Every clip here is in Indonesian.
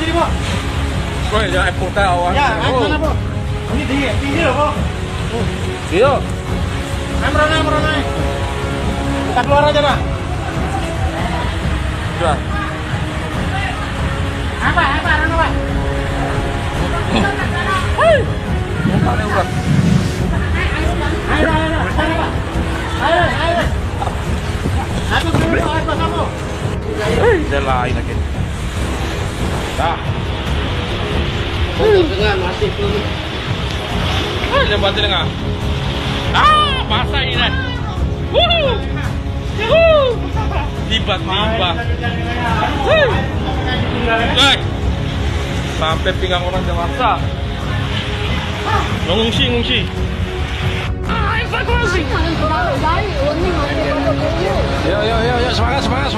sini, Bu. Woi, jangan air putih awan. Ya, air mana, Bu? Ini tinggi loh, Bu. Iya. Merana. Kita keluar aja, Pak. Sudah. Apa, Rana, Pak? Hei. Mana udah? Ayo, Pak. Ayo. Aku dulu, ayo kamu. Dia lain lagi. Dah. Dengan masih tuh. Dia bantu dengan. Masa ini. Tiba-tiba. Sampai pinggang orang dewasa. Ngungsi. Evakuasi. Yo, semangat. Semangat.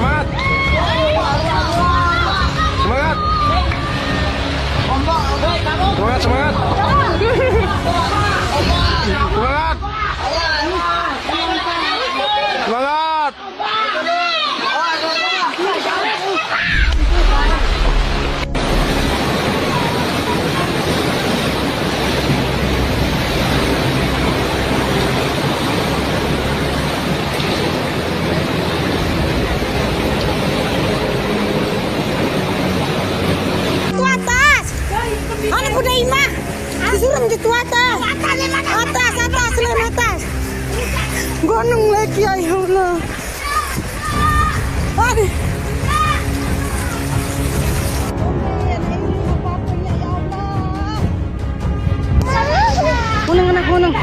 Anak udah imah, disuruh gitu atas, selain atas. Gonong lagi ya Allah. Aduh. Gunung.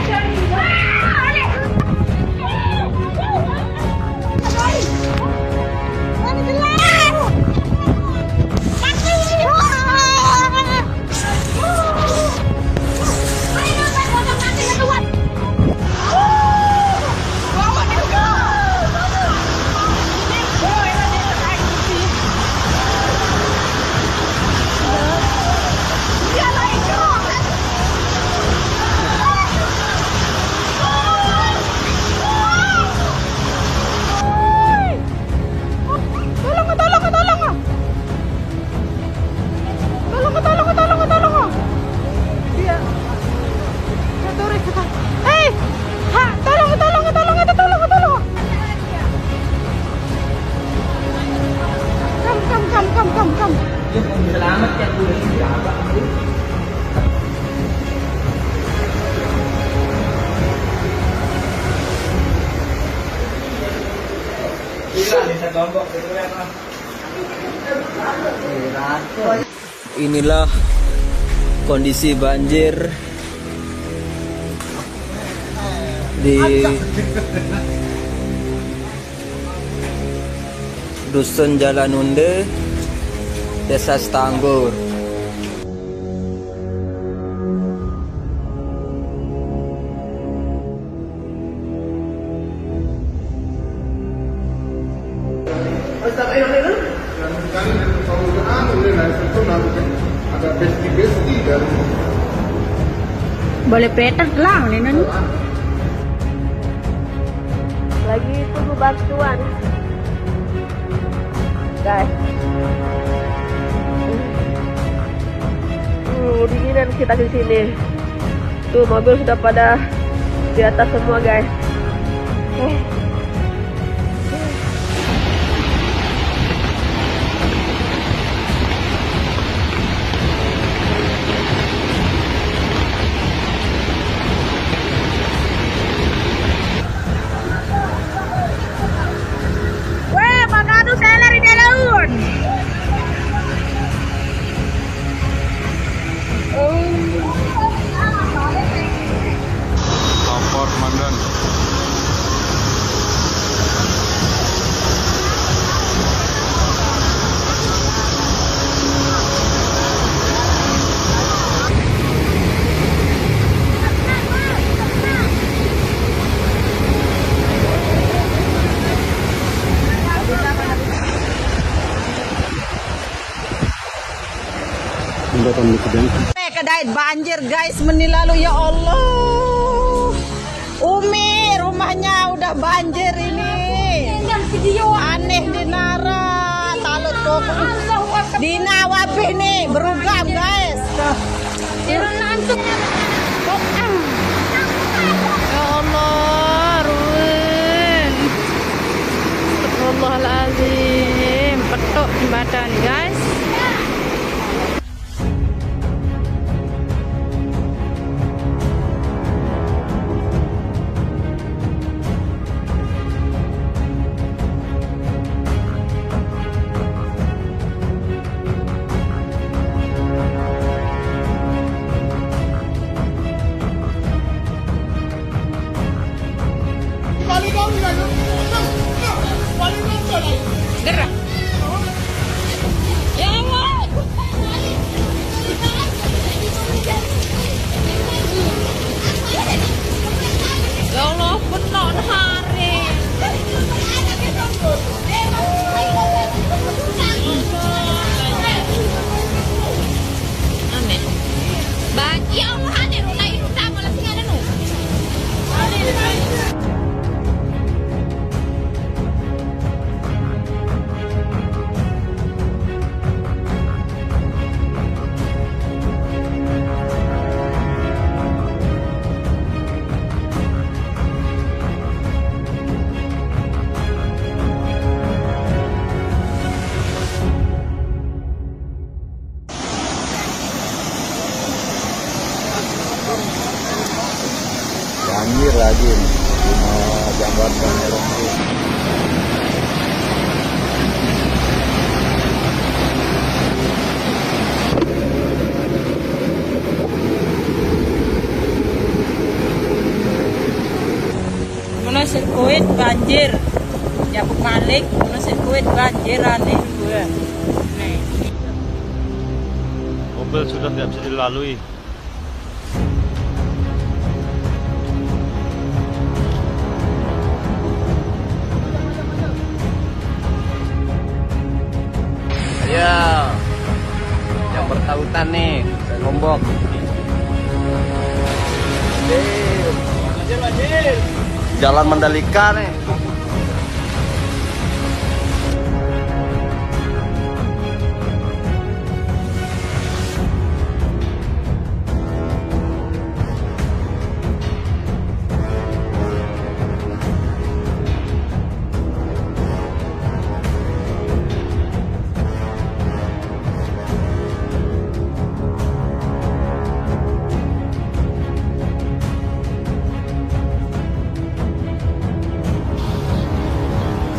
Come. Selamat ya, Bu. Inilah kondisi banjir di Dusun Jalan Unde, Desa Stanggur. Boleh peter lang, Nenek. Lagi tunggu bantuan, guys. Dinginan kita di sini. Tuh mobil sudah pada di atas semua, guys. Lapor komandan. Kedai banjir guys, menilalu ya Allah. Umi rumahnya udah banjir ini. Aneh di Nara, talut kok. Dina Wapi nih berugam guys. Ya Allah, Ruin. Astagfirullahaladzim. Petok jembatan guys. Gerak. Ya Allah. Ya Allah, penuh hari. Amin. Bagi Allah hadir, ulai utama lagi ada nu. Banjir lagi nih, jambatan Erongku. Mana sirkuit banjir. Ya balik, mana sirkuit banjiran nih gue. Nih. Mobil sudah tidak bisa dilalui. Ya, yang bertautan nih, saya Lombok. Jalan Mandalika nih.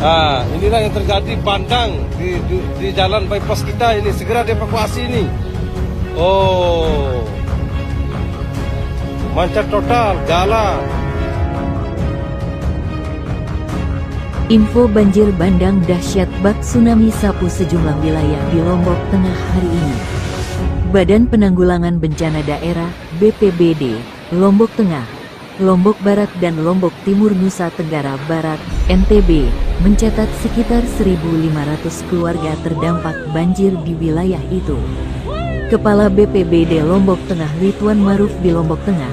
Nah, inilah yang terjadi bandang di jalan bypass kita ini. Segera dievakuasi ini. Oh, macet total jalan. Info banjir bandang dahsyat bak tsunami sapu sejumlah wilayah di Lombok Tengah hari ini. Badan Penanggulangan Bencana Daerah BPBD Lombok Tengah, Lombok Barat dan Lombok Timur Nusa Tenggara Barat (NTB) mencatat sekitar 1.500 keluarga terdampak banjir di wilayah itu. Kepala BPBD Lombok Tengah Ridwan Maruf di Lombok Tengah,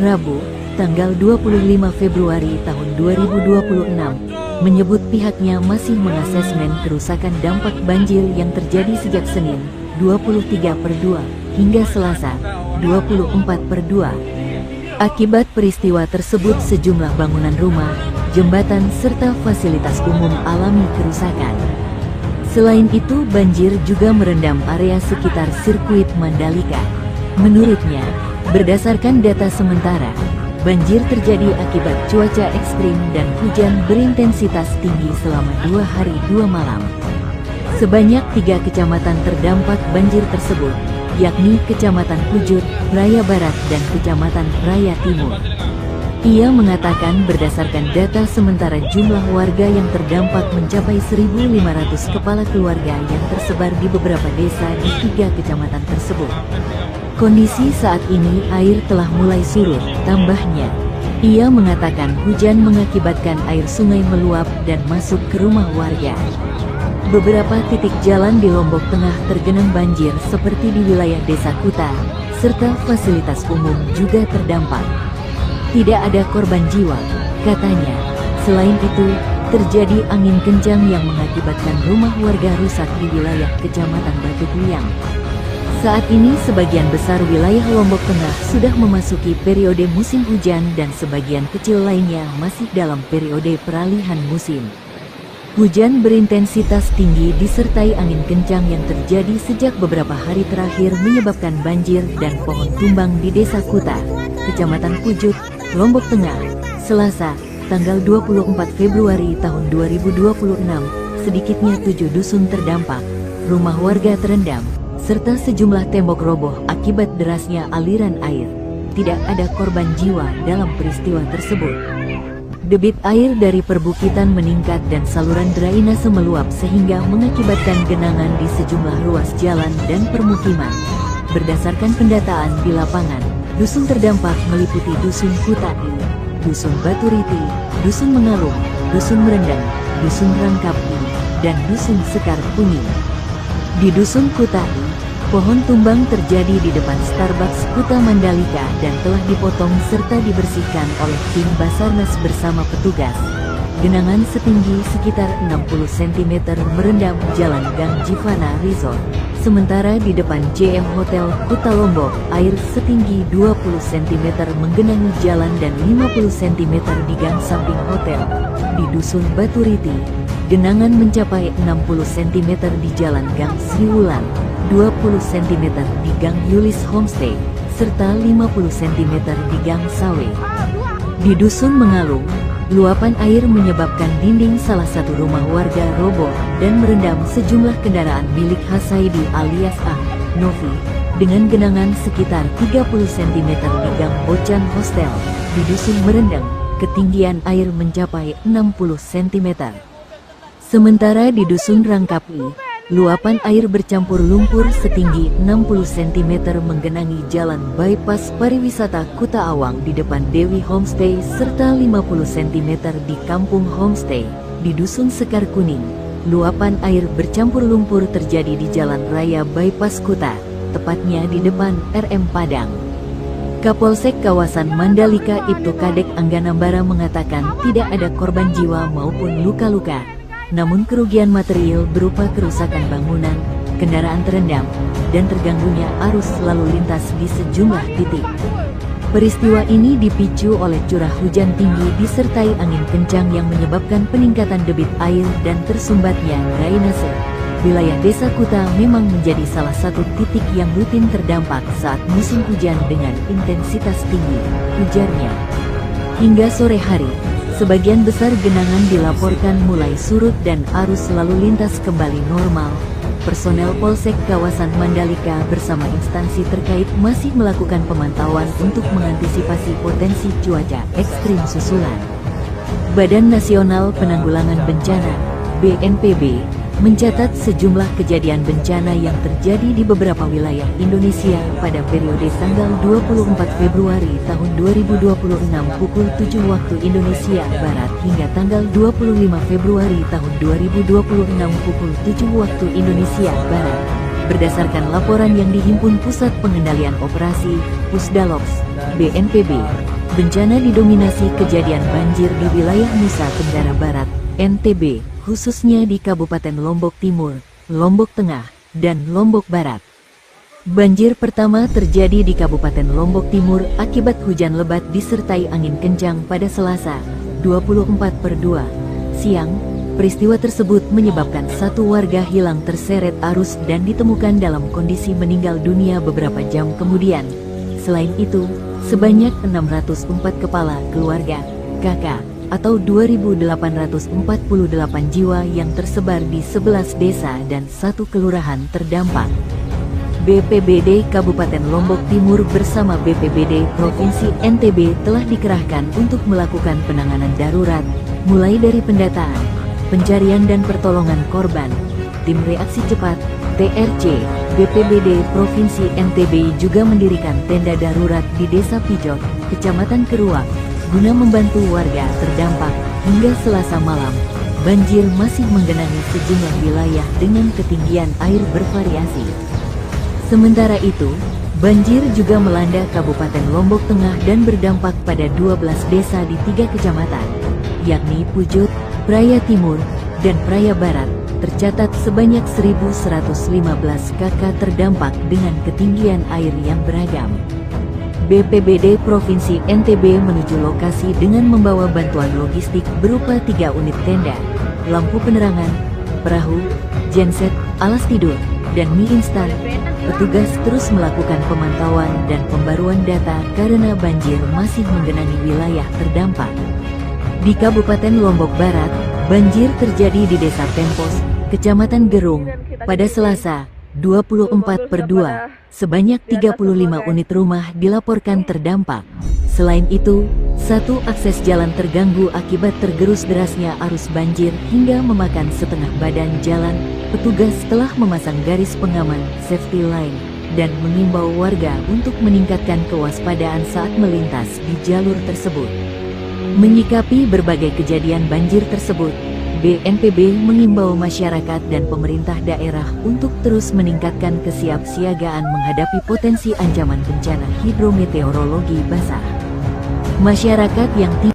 Rabu, tanggal 25 Februari tahun 2026, menyebut pihaknya masih mengasesmen kerusakan dampak banjir yang terjadi sejak Senin 23/2 hingga Selasa 24/2. Akibat peristiwa tersebut sejumlah bangunan rumah, jembatan serta fasilitas umum alami kerusakan. Selain itu banjir juga merendam area sekitar sirkuit Mandalika. Menurutnya, berdasarkan data sementara, banjir terjadi akibat cuaca ekstrim dan hujan berintensitas tinggi selama 2 hari 2 malam. Sebanyak 3 kecamatan terdampak banjir tersebut, yakni Kecamatan Pujut, Raya Barat dan Kecamatan Raya Timur. Ia mengatakan berdasarkan data sementara jumlah warga yang terdampak mencapai 1.500 kepala keluarga yang tersebar di beberapa desa di 3 kecamatan tersebut. Kondisi saat ini air telah mulai surut, tambahnya. Ia mengatakan hujan mengakibatkan air sungai meluap dan masuk ke rumah warga. Beberapa titik jalan di Lombok Tengah tergenang banjir seperti di wilayah Desa Kuta, serta fasilitas umum juga terdampak. Tidak ada korban jiwa, katanya. Selain itu, terjadi angin kencang yang mengakibatkan rumah warga rusak di wilayah Kecamatan Batu Puyang. Saat ini sebagian besar wilayah Lombok Tengah sudah memasuki periode musim hujan dan sebagian kecil lainnya masih dalam periode peralihan musim. Hujan berintensitas tinggi disertai angin kencang yang terjadi sejak beberapa hari terakhir menyebabkan banjir dan pohon tumbang di Desa Kuta, Kecamatan Pujut, Lombok Tengah, Selasa, tanggal 24 Februari tahun 2026, sedikitnya 7 dusun terdampak, rumah warga terendam, serta sejumlah tembok roboh akibat derasnya aliran air. Tidak ada korban jiwa dalam peristiwa tersebut. Debit air dari perbukitan meningkat dan saluran drainase meluap sehingga mengakibatkan genangan di sejumlah ruas jalan dan permukiman. Berdasarkan pendataan di lapangan, dusun terdampak meliputi Dusun Kuta, Dusun Baturiti, Dusun Mengalung, Dusun Merendang, Dusun Rangkap, dan Dusun Sekar Kuning. Di Dusun Kuta, pohon tumbang terjadi di depan Starbucks Kuta Mandalika dan telah dipotong serta dibersihkan oleh tim Basarnas bersama petugas. Genangan setinggi sekitar 60 cm merendam jalan Gang Jivana Resort. Sementara di depan JM Hotel Kuta Lombok, air setinggi 20 cm menggenangi jalan dan 50 cm di gang samping hotel. Di Dusun Baturiti, genangan mencapai 60 cm di jalan Gang Sriwulan, 20 cm di Gang Yulis Homestay, serta 50 cm di Gang Sawe. Di Dusun Mengalung, luapan air menyebabkan dinding salah satu rumah warga roboh dan merendam sejumlah kendaraan milik Hasaidi alias Novi, dengan genangan sekitar 30 cm di Gang Bocan Hostel. Di Dusun Merendang, ketinggian air mencapai 60 cm. Sementara di Dusun Rangkapi, luapan air bercampur lumpur setinggi 60 cm menggenangi jalan bypass pariwisata Kuta Awang di depan Dewi Homestay serta 50 cm di Kampung Homestay. Di Dusun Sekar Kuning, luapan air bercampur lumpur terjadi di jalan raya bypass Kuta, tepatnya di depan RM Padang. Kapolsek kawasan Mandalika Ibtu Kadek Angganambara mengatakan tidak ada korban jiwa maupun luka-luka. Namun kerugian material berupa kerusakan bangunan, kendaraan terendam, dan terganggunya arus lalu lintas di sejumlah titik. Peristiwa ini dipicu oleh curah hujan tinggi disertai angin kencang yang menyebabkan peningkatan debit air dan tersumbatnya drainase. Wilayah Desa Kuta memang menjadi salah satu titik yang rutin terdampak saat musim hujan dengan intensitas tinggi, ujarnya. Hingga sore hari, sebagian besar genangan dilaporkan mulai surut dan arus lalu lintas kembali normal. Personel Polsek kawasan Mandalika bersama instansi terkait masih melakukan pemantauan untuk mengantisipasi potensi cuaca ekstrim susulan. Badan Nasional Penanggulangan Bencana (BNPB) mencatat sejumlah kejadian bencana yang terjadi di beberapa wilayah Indonesia pada periode tanggal 24 Februari tahun 2026 pukul 7 waktu Indonesia Barat hingga tanggal 25 Februari tahun 2026 pukul 7 waktu Indonesia Barat. Berdasarkan laporan yang dihimpun Pusat Pengendalian Operasi Pusdalops BNPB, bencana didominasi kejadian banjir di wilayah Nusa Tenggara Barat, NTB, khususnya di Kabupaten Lombok Timur, Lombok Tengah, dan Lombok Barat. Banjir pertama terjadi di Kabupaten Lombok Timur akibat hujan lebat disertai angin kencang pada Selasa, 24/2 siang. Peristiwa tersebut menyebabkan satu warga hilang terseret arus dan ditemukan dalam kondisi meninggal dunia beberapa jam kemudian. Selain itu, sebanyak 604 kepala keluarga (KK) atau 2.848 jiwa yang tersebar di 11 desa dan 1 kelurahan terdampak. BPBD Kabupaten Lombok Timur bersama BPBD Provinsi NTB telah dikerahkan untuk melakukan penanganan darurat, mulai dari pendataan, pencarian dan pertolongan korban. Tim Reaksi Cepat TRC BPBD Provinsi NTB juga mendirikan tenda darurat di Desa Pijot, Kecamatan Keruak, guna membantu warga terdampak. Hingga Selasa malam, banjir masih menggenangi sejumlah wilayah dengan ketinggian air bervariasi. Sementara itu, banjir juga melanda Kabupaten Lombok Tengah dan berdampak pada 12 desa di 3 kecamatan, yakni Pujut, Praia Timur, dan Praia Barat, tercatat sebanyak 1.115 kakak terdampak dengan ketinggian air yang beragam. BPBD Provinsi NTB menuju lokasi dengan membawa bantuan logistik berupa 3 unit tenda, lampu penerangan, perahu, genset, alas tidur, dan mie instan. Petugas terus melakukan pemantauan dan pembaruan data karena banjir masih menggenangi wilayah terdampak. Di Kabupaten Lombok Barat, banjir terjadi di Desa Tempos, Kecamatan Gerung, pada Selasa, 24/2, sebanyak 35 unit rumah dilaporkan terdampak. Selain itu, 1 akses jalan terganggu akibat tergerus derasnya arus banjir hingga memakan setengah badan jalan. Petugas telah memasang garis pengaman safety line dan mengimbau warga untuk meningkatkan kewaspadaan saat melintas di jalur tersebut. Menyikapi berbagai kejadian banjir tersebut, BNPB mengimbau masyarakat dan pemerintah daerah untuk terus meningkatkan kesiapsiagaan menghadapi potensi ancaman bencana hidrometeorologi basah. Masyarakat yang